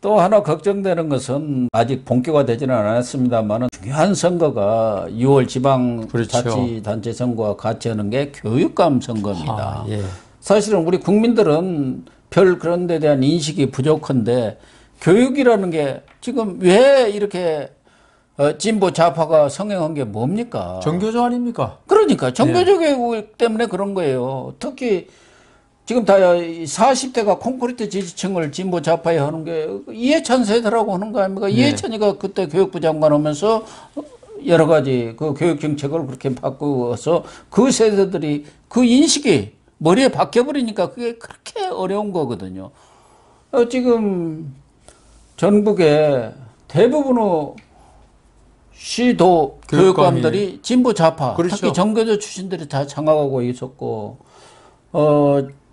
또 하나 걱정되는 것은 아직 본격화되지는 않았습니다만 중요한 선거가 6월 지방자치단체 선거와 같이 하는 게 교육감 선거입니다. 예. 사실은 우리 국민들은 별 그런 데 대한 인식이 부족한데 교육이라는 게 지금 왜 이렇게 진보 좌파가 성행한 게 뭡니까? 정교조 아닙니까? 그러니까 정교조 교육 때문에 그런 거예요. 특히 지금 다 40대가 콘크리트 지지층을 진보 좌파에 하는 게 이해찬 세대라고 하는 거 아닙니까? 이해찬이가 그때 교육부 장관 하면서 여러 가지 그 교육 정책을 그렇게 바꾸어서 그 세대들이 그 인식이 머리에 박혀버리니까 그게 그렇게 어려운 거거든요. 지금 전국에 대부분의 시도 교육감들이 진보 좌파, 그렇죠. 특히 정교조 출신들이 다 장악하고 있었고,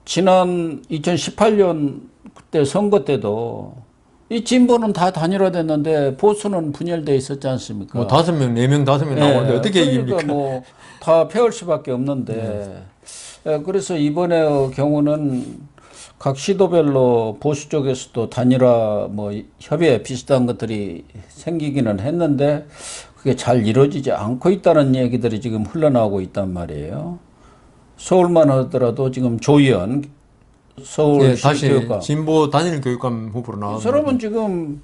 지난 2018년 그때 선거 때도 이 진보는 다 단일화됐는데 보수는 분열돼 있었지 않습니까? 뭐 5명, 4명, 5명 나오는데 어떻게 그러니까 이깁니까? 뭐 다 패할 수밖에 없는데 그래서 이번의 경우는 각 시도별로 보수 쪽에서도 단일화 뭐 협의 비슷한 것들이 생기기는 했는데 그게 잘 이루어지지 않고 있다는 얘기들이 지금 흘러나오고 있단 말이에요. 서울만 하더라도 지금 조희연 서울시 다시 교육감 진보 단일 교육감 후보로 나왔는데 이 사람은 지금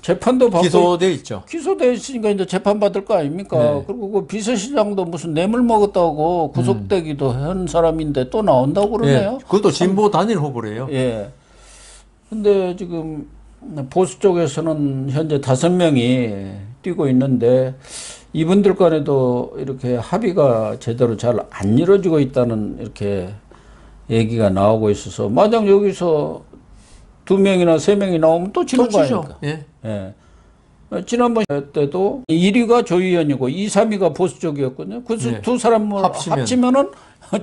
재판도 받고 기소돼 있죠. 기소돼 있으니까 이제 재판 받을 거 아닙니까? 그리고 그 비서실장도 무슨 뇌물 먹었다고 구속되기도 한 사람인데 또 나온다고 그러네요. 그것도 진보 단일 후보래요. 예. 근데 지금 보수 쪽에서는 현재 5명이 뛰고 있는데 이분들 간에도 이렇게 합의가 제대로 잘 안 이루어지고 있다는 이렇게 얘기가 나오고 있어서 만약 여기서 2명이나 3명이 나오면 또 지는 거 아닙니까? 예. 지난번 때도 1위가 조희연이고 2, 3위가 보수 쪽이었거든요. 그래서 두 사람을 합치면은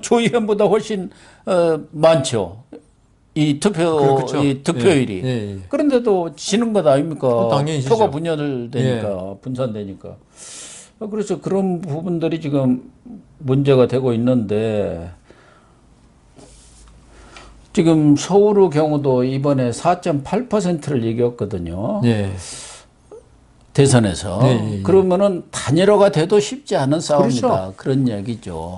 조희연보다 훨씬 많죠. 이 득표율이. 그런데도 지는 것 아닙니까? 당연히 표가 분열되니까, 분산되니까. 그래서 그런 부분들이 지금 문제가 되고 있는데, 지금 서울의 경우도 이번에 4.8%를 이겼거든요. 대선에서. 그러면은 단일화가 돼도 쉽지 않은 싸움이다. 그렇죠. 그런 얘기죠.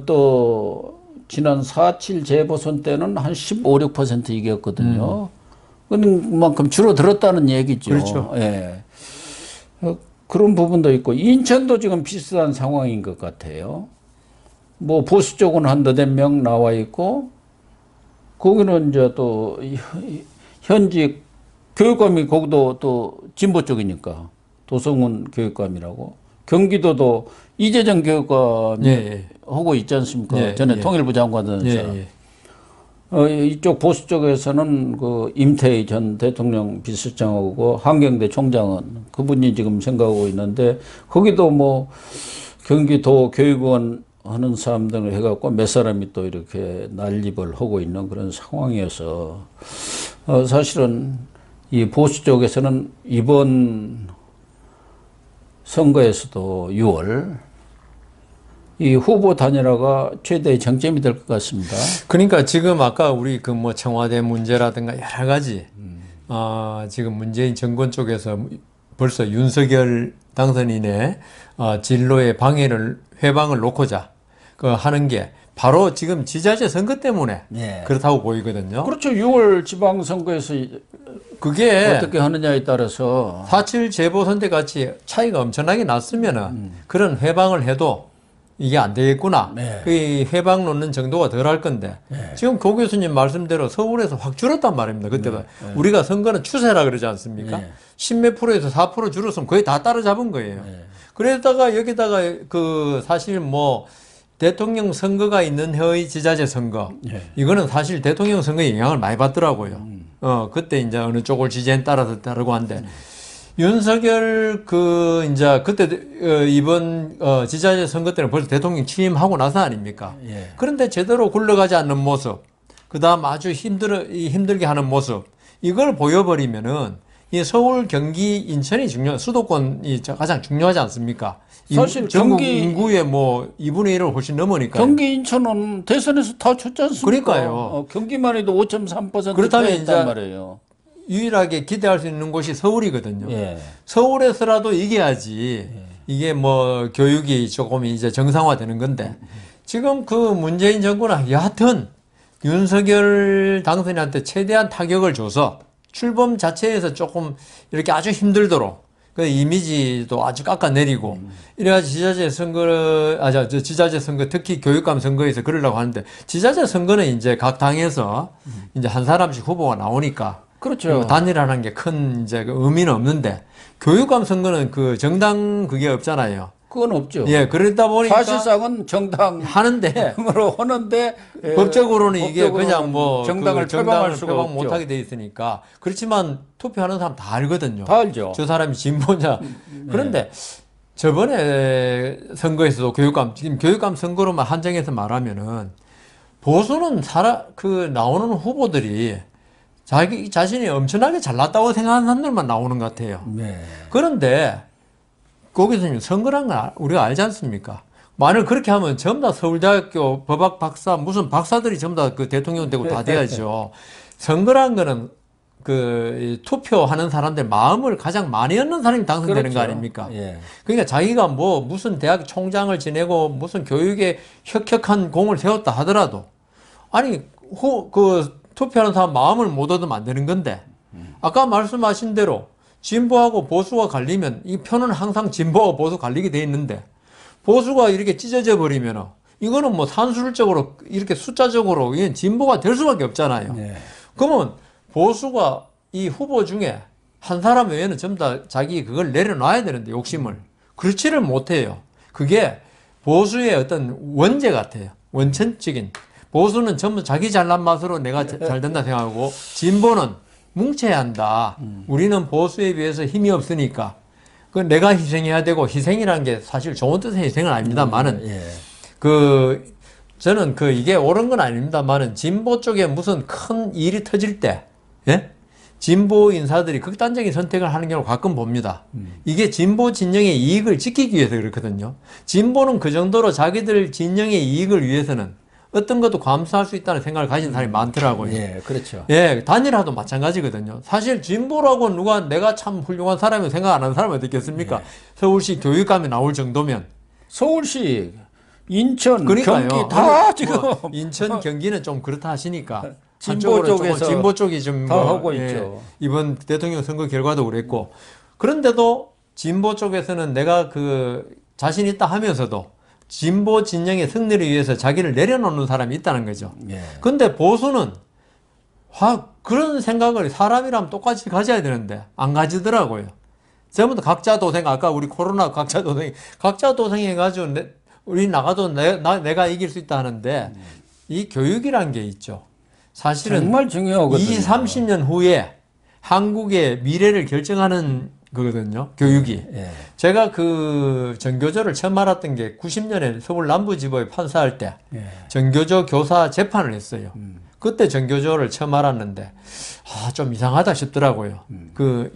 또 지난 4.7 재보선 때는 한 15, 6% 이겼거든요. 그만큼 줄어들었다는 얘기죠. 그렇죠. 예. 그런 부분도 있고 인천도 지금 비슷한 상황인 것 같아요. 뭐 보수 쪽은 한 8명 나와 있고 거기는 이제 또 현직 교육감이 거기도 또 진보 쪽이니까 도성훈 교육감이라고 경기도도 이재정 교육감이 하고 있지 않습니까? 전에 통일부 장관 된 사람. 이쪽 보수 쪽에서는 그 임태희 전 대통령 비서실장하고 한경대 총장은 그분이 지금 생각하고 있는데 거기도 뭐 경기도 교육원 하는 사람들을 해갖고 몇 사람이 또 이렇게 난립을 하고 있는 그런 상황이어서 사실은 이 보수 쪽에서는 이번 선거에서도 6월 이 후보 단일화가 최대의 쟁점이 될 것 같습니다. 그러니까 지금 아까 우리 그 뭐 청와대 문제라든가 여러 가지 지금 문재인 정권 쪽에서 벌써 윤석열 당선인의 진로의 회방을 놓고자 하는 게 바로 지금 지자체 선거 때문에 그렇다고 보이거든요. 그렇죠. 6월 지방선거에서 그게 어떻게 하느냐에 따라서 4.7 재보선 때 같이 차이가 엄청나게 났으면은 그런 회방을 해도 이게 안 되겠구나. 그 회방 놓는 정도가 덜 할 건데 지금 고 교수님 말씀대로 서울에서 확 줄었단 말입니다. 그때도 우리가 선거는 추세라 그러지 않습니까? 10몇 프로에서 4% 줄었으면 거의 다 따라잡은 거예요. 그러다가 여기다가 그 사실 뭐 대통령 선거가 있는 해의 지자체 선거 이거는 사실 대통령 선거에 영향을 많이 받더라고요. 그때 이제 어느 쪽을 지지에 따라서 다르고 한데 윤석열 이제 그때 이번 지자체 선거 때는 벌써 대통령 취임하고 나서 아닙니까? 그런데 제대로 굴러가지 않는 모습, 그다음 아주 힘들게 하는 모습 이걸 보여버리면은 이 서울, 경기, 인천이 수도권이 가장 중요하지 않습니까? 사실 전국 인구의 뭐 2분의 1을 훨씬 넘으니까. 경기, 인천은 대선에서 다 쳤지 않습니까? 그러니까요. 경기만 해도 5.3% 그렇다면 있단 말이에요. 유일하게 기대할 수 있는 곳이 서울이거든요. 예. 서울에서라도 이겨야지 이게 뭐 교육이 조금 이제 정상화되는 건데 지금 그 문재인 정부는 여하튼 윤석열 당선인한테 최대한 타격을 줘서 출범 자체에서 조금 이렇게 아주 힘들도록 그 이미지도 아주 깎아내리고 이래가지고 지자체 선거, 지자체 선거 특히 교육감 선거에서 그러려고 하는데 지자체 선거는 이제 각 당에서 이제 한 사람씩 후보가 나오니까 그렇죠. 단일화라는 게 큰 이제 그 의미는 없는데 교육감 선거는 그 정당 그게 없잖아요. 그건 없죠. 예, 그러다 보니까 사실상은 정당으로 하는데 하는데 법적으로는 이게 그냥 뭐 정당을 표방할 수가 표방 없죠. 못하게 돼 있으니까 그렇지만 투표하는 사람 다 알거든요. 다 알죠. 저 사람이 진보냐. 그런데 저번에 선거에서도 지금 교육감 선거로만 한정해서 말하면은 보수는 나오는 후보들이 자기 자신이 엄청나게 잘났다고 생각하는 사람들만 나오는 것 같아요. 네. 그런데 거기서 선거란 걸 우리가 알지 않습니까? 만약 그렇게 하면 전부 다 서울대학교 법학 박사 무슨 박사들이 전부 다 그 대통령 되고 다 돼야죠. 선거란 거는 그 투표하는 사람들 마음을 가장 많이 얻는 사람이 당선되는 그렇죠. 거 아닙니까? 예. 그러니까 자기가 뭐 무슨 대학 총장을 지내고 무슨 교육에 혁혁한 공을 세웠다 하더라도 아니 그 투표하는 사람 마음을 못 얻으면 안 되는 건데 아까 말씀하신 대로 진보하고 보수가 갈리면 이 표는 항상 진보하고 보수 갈리게 돼 있는데 보수가 이렇게 찢어져 버리면 이거는 뭐 산술적으로 이렇게 숫자적으로 이건 진보가 될 수밖에 없잖아요. 네. 그러면 보수가 이 후보 중에 한 사람 외에는 전부 다 자기 그걸 내려놔야 되는데 욕심을 그렇지를 못해요. 그게 보수의 어떤 원죄 같아요. 원천적인 보수는 전부 자기 잘난 맛으로 내가 잘 된다 생각하고 진보는 뭉쳐야 한다. 우리는 보수에 비해서 힘이 없으니까 그 내가 희생해야 되고 희생이라는 게 사실 좋은 뜻의 희생은 아닙니다만은 예. 저는 이게 옳은 건 아닙니다만은 진보 쪽에 무슨 큰 일이 터질 때 예? 진보 인사들이 극단적인 선택을 하는 경우를 가끔 봅니다. 이게 진보 진영의 이익을 지키기 위해서 그렇거든요. 진보는 그 정도로 자기들 진영의 이익을 위해서는 어떤 것도 감수할 수 있다는 생각을 가진 사람이 많더라고요. 예, 그렇죠. 예, 단일화도 마찬가지거든요. 사실 진보라고 내가 참 훌륭한 사람이 생각 안 하는 사람이 어디 있겠습니까? 예. 서울시 교육감이 나올 정도면. 서울시, 인천, 그러니까요. 경기 다 지금 인천, 경기는 좀 그렇다 하시니까. 진보 한쪽으로 쪽에서 조금 진보 쪽이 좀 다 하고 있죠. 이번 대통령 선거 결과도 그랬고. 그런데도 진보 쪽에서는 내가 자신 있다 하면서도 진보 진영의 승리를 위해서 자기를 내려놓는 사람이 있다는 거죠. 예. 근데 보수는 그런 생각을 사람이라면 똑같이 가져야 되는데 안 가지더라고요. 전부 다 각자 도생, 아까 우리 코로나 각자 도생 해가지고 우리 나가도 내가 이길 수 있다 하는데 이 교육이란 게 있죠. 사실은 정말 중요하거든요. 20, 30년 후에 한국의 미래를 결정하는 거거든요. 교육이. 예. 제가 전교조를 처음 알았던 게 90년에 서울 남부지법에 판사할 때 예. 전교조 교사 재판을 했어요. 그때 전교조를 처음 알았는데 좀 이상하다 싶더라고요.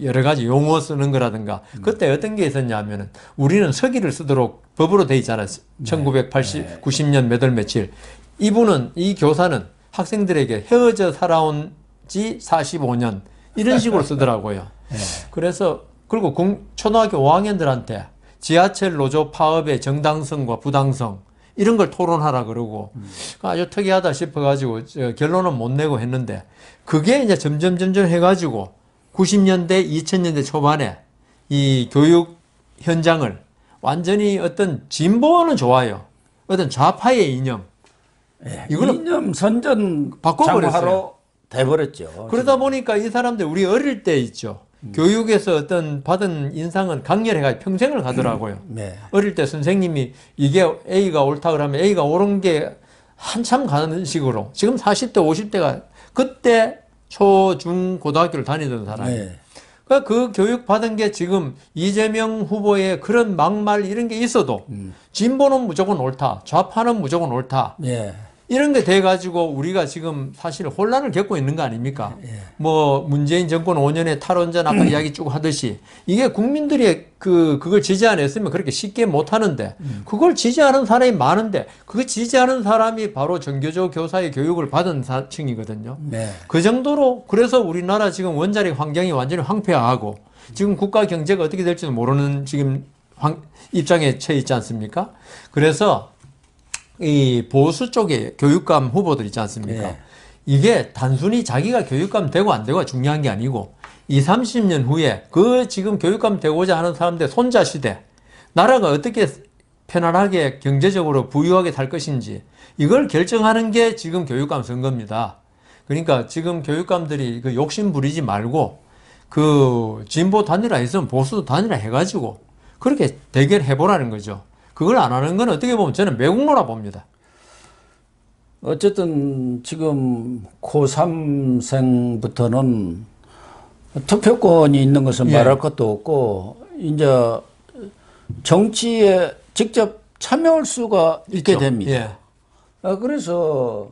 여러 가지 용어 쓰는 거라든가. 그때 어떤 게 있었냐면은 우리는 서기를 쓰도록 법으로 돼 있잖아요. 90년 몇 월 며칠. 이 교사는 학생들에게 헤어져 살아온 지 45년 이런 식으로 쓰더라고요. 예. 그래서 그리고 초등학교 5학년들한테 지하철 노조 파업의 정당성과 부당성 이런 걸 토론하라 그러고 아주 특이하다 싶어가지고 결론은 못 내고 했는데 그게 이제 점점 해가지고 90년대, 2000년대 초반에 이 교육 현장을 완전히 어떤 진보는 좋아요. 어떤 좌파의 이념. 예. 이거는 이념 선전 바꿔버렸어요. 장화로 돼버렸죠. 그러다 보니까 이 사람들 우리 어릴 때 있죠. 교육에서 어떤 받은 인상은 강렬해가 평생을 가더라고요. 네. 어릴 때 선생님이 이게 A가 옳다 그러면 A가 옳은 게 한참 가는 식으로 지금 40대, 50대가 그때 초, 중, 고등학교를 다니던 사람이 네. 그러니까 그 교육 받은 게 지금 이재명 후보의 그런 막말 이런 게 있어도 진보는 무조건 옳다, 좌파는 무조건 옳다. 예. 이런 게 돼가지고 우리가 지금 사실 혼란을 겪고 있는 거 아닙니까? 뭐 문재인 정권 5년의 탈원전 아까 이야기 쭉 하듯이 이게 국민들이 그걸 지지 안 했으면 그렇게 쉽게 못 하는데 그걸 지지하는 사람이 많은데 그 지지하는 사람이 바로 정교조 교사의 교육을 받은 층이거든요. 네. 그 정도로 그래서 우리나라 지금 원자력 환경이 완전히 황폐화하고 지금 국가 경제가 어떻게 될지도 모르는 지금 입장에 처해 있지 않습니까? 그래서 이 보수 쪽에 교육감 후보들 있지 않습니까? 네. 이게 단순히 자기가 교육감 되고 안 되고가 중요한 게 아니고 20, 30년 후에 그 지금 교육감 되고자 하는 사람들 손자 시대 나라가 어떻게 편안하게 경제적으로 부유하게 살 것인지 이걸 결정하는 게 지금 교육감 선거입니다. 그러니까 지금 교육감들이 그 욕심 부리지 말고 그 진보 단일화 있으면 보수 단일화 해가지고 그렇게 대결해 보라는 거죠. 그걸 안 하는 건 어떻게 보면 저는 매국노라 봅니다. 어쨌든 지금 고3생부터는 투표권이 있는 것은 예. 말할 것도 없고 이제 정치에 직접 참여할 수가 있게 있죠. 됩니다. 예. 그래서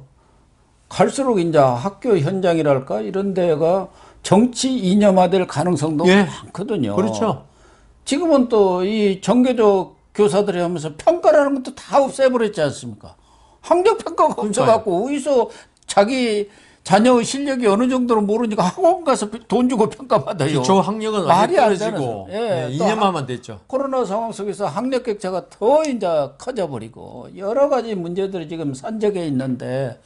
갈수록 이제 학교 현장이랄까 이런 데가 정치 이념화될 가능성도 예. 많거든요. 그렇죠. 지금은 또 이 정교조 교사들이 하면서 평가라는 것도 다 없애버렸지 않습니까? 학력평가가 없어갖고 어디서 자기 자녀의 실력이 어느 정도로 모르니까 학원 가서 돈 주고 평가받아요. 기초 학력은 말이 안 떨어지고 되는. 예, 2년만 됐죠. 코로나 상황 속에서 학력 격차가 더 이제 커져버리고 여러 가지 문제들이 지금 산적해 있는데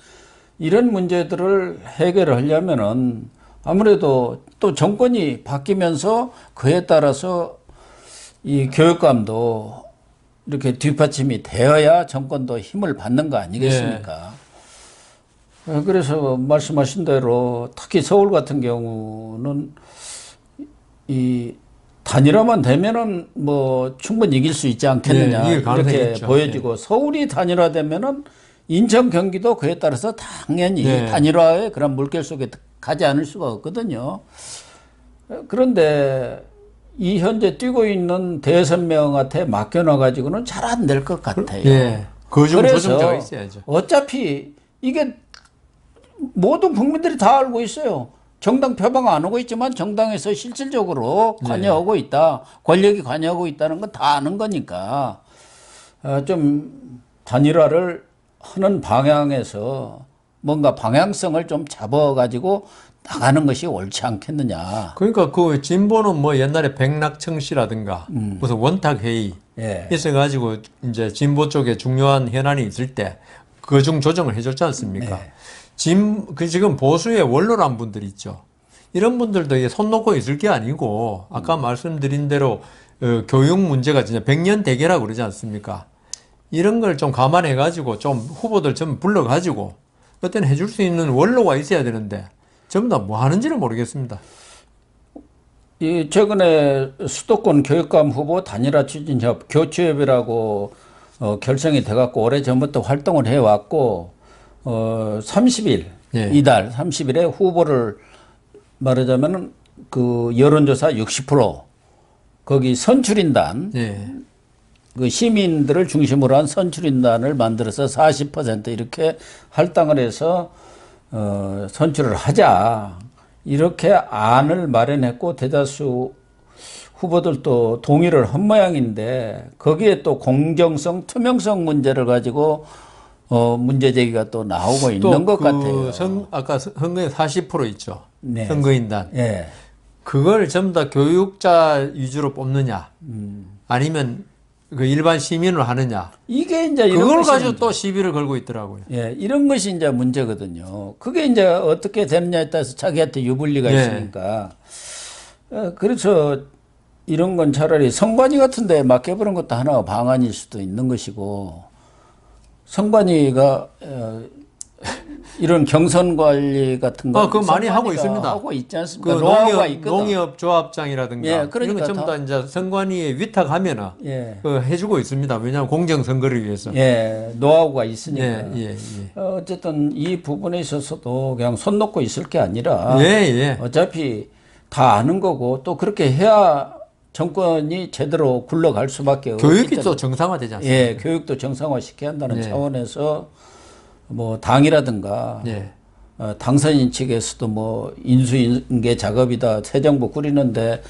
이런 문제들을 해결을 하려면은 아무래도 또 정권이 바뀌면서 그에 따라서 이 교육감도 이렇게 뒷받침이 되어야 정권도 힘을 받는 거 아니겠습니까? 그래서 말씀하신 대로 특히 서울 같은 경우는 이 단일화만 되면은 뭐 충분히 이길 수 있지 않겠느냐 네, 이길 가능성이 이렇게 있죠. 보여지고 서울이 단일화되면은 인천 경기도 그에 따라서 당연히 네. 단일화의 그런 물결 속에 가지 않을 수가 없거든요. 그런데 이 현재 뛰고 있는 대여섯 명한테 맡겨놔 가지고는 잘 안 될 것 같아요. 예. 그중 그래서 조정자가 있어야죠. 어차피 이게 모든 국민들이 다 알고 있어요. 정당 표방 안 하고 있지만 정당에서 실질적으로 관여하고 있다. 권력이 관여하고 있다는 건 다 아는 거니까 좀 단일화를 하는 방향에서 뭔가 방향성을 좀 잡아가지고 나가는 것이 옳지 않겠느냐. 그러니까 그 진보는 뭐 옛날에 백낙청 씨라든가 무슨 원탁 회의 예. 있어가지고 이제 진보 쪽에 중요한 현안이 있을 때 그중 조정을 해줬지 않습니까? 네. 지금 보수의 원로란 분들 있죠. 이런 분들도 이게 손 놓고 있을 게 아니고 아까 말씀드린 대로 교육 문제가 진짜 100년 대계라고 그러지 않습니까? 이런 걸 좀 감안해가지고 좀 후보들 좀 불러가지고 그때는 해줄 수 있는 원로가 있어야 되는데 전부 다 뭐 하는지를 모르겠습니다. 이 최근에 수도권 교육감 후보 단일화 추진협 교추협이라고 결성이 돼갖고 오래 전부터 활동을 해왔고 30일 예. 이달 30일에 후보를 말하자면은 그 여론조사 60% 거기 선출인단 예. 그 시민들을 중심으로 한 선출인단을 만들어서 40% 이렇게 할당을 해서 선출을 하자 이렇게 안을 마련했고 대다수 후보들도 동의를 한 모양인데 거기에 또 공정성, 투명성 문제를 가지고 문제 제기가 또 나오고 있는 것 같아요. 아까 선거에 40% 있죠. 네. 선거인단. 예. 그걸 전부 다 교육자 위주로 뽑느냐, 아니면 그 일반 시민으로 하느냐. 이게 이제 이런 그걸 것이 가지고 또 시비를 걸고 있더라고요. 예, 이런 것이 이제 문제거든요. 그게 이제 어떻게 되느냐에 따라서 자기한테 유불리가 예. 있으니까. 그래서 이런 건 차라리 선관위 같은 데 맡겨보는 것도 하나가 방안일 수도 있는 것이고, 선관위가 이런 경선 관리 같은 거 그거 많이 하고 있습니다. 하고 있지 않습니까? 그 노하우가 있거든. 농협조합장이라든가 예, 그러니까 이런 거 전부 다 이제 선관위에 위탁하면은 예. 그 해주고 있습니다. 왜냐하면 공정 선거를 위해서. 예, 노하우가 있으니까. 예, 예, 예. 어쨌든 이 부분에 있어서도 그냥 손 놓고 있을 게 아니라 예, 예. 어차피 다 아는 거고 또 그렇게 해야 정권이 제대로 굴러갈 수밖에 없기 교육이 때문에. 또 정상화되지 않습니까? 예, 교육도 정상화 시켜야 한다는 예. 차원에서 뭐 당이라든가 예. 당선인 측에서도 뭐 인수인계 작업이다 새 정부 꾸리는데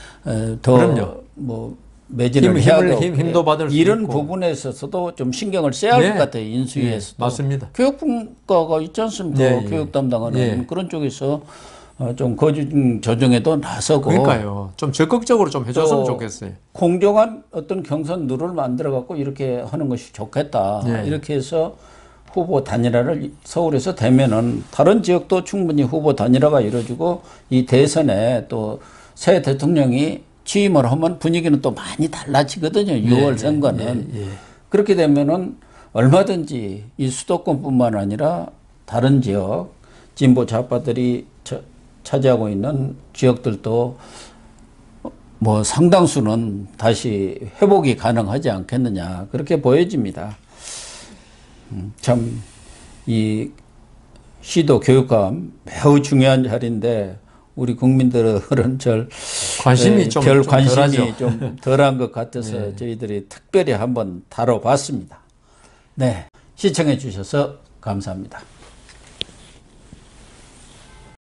그럼요. 더 매진을 해야 되고 힘도 받을 수 이런 있고. 부분에 있어서도 좀 신경을 써야 할 네. 것 같아요. 인수위에서도. 네, 맞습니다. 교육분과가 있지 않습니까? 예, 예. 교육 담당하는 예. 그런 쪽에서 좀 거중 조정에도 나서고 그러니까요. 좀 적극적으로 좀 해줬으면 또 좋겠어요. 공정한 어떤 경선 룰을 만들어 갖고 이렇게 하는 것이 좋겠다. 예. 이렇게 해서 후보 단일화를 서울에서 되면은 다른 지역도 충분히 후보 단일화가 이루어지고 이 대선에 또 새 대통령이 취임을 하면 분위기는 또 많이 달라지거든요. 6월 선거는. 그렇게 되면은 얼마든지 이 수도권뿐만 아니라 다른 지역 진보 좌파들이 차지하고 있는 지역들도 뭐 상당수는 다시 회복이 가능하지 않겠느냐 그렇게 보여집니다. 참 이 시도 교육감 매우 중요한 자리인데 우리 국민들은 관심이 좀 별 좀 관심이 덜하죠. 좀 덜한 것 같아서 저희들이 특별히 한번 다뤄봤습니다. 네, 시청해 주셔서 감사합니다.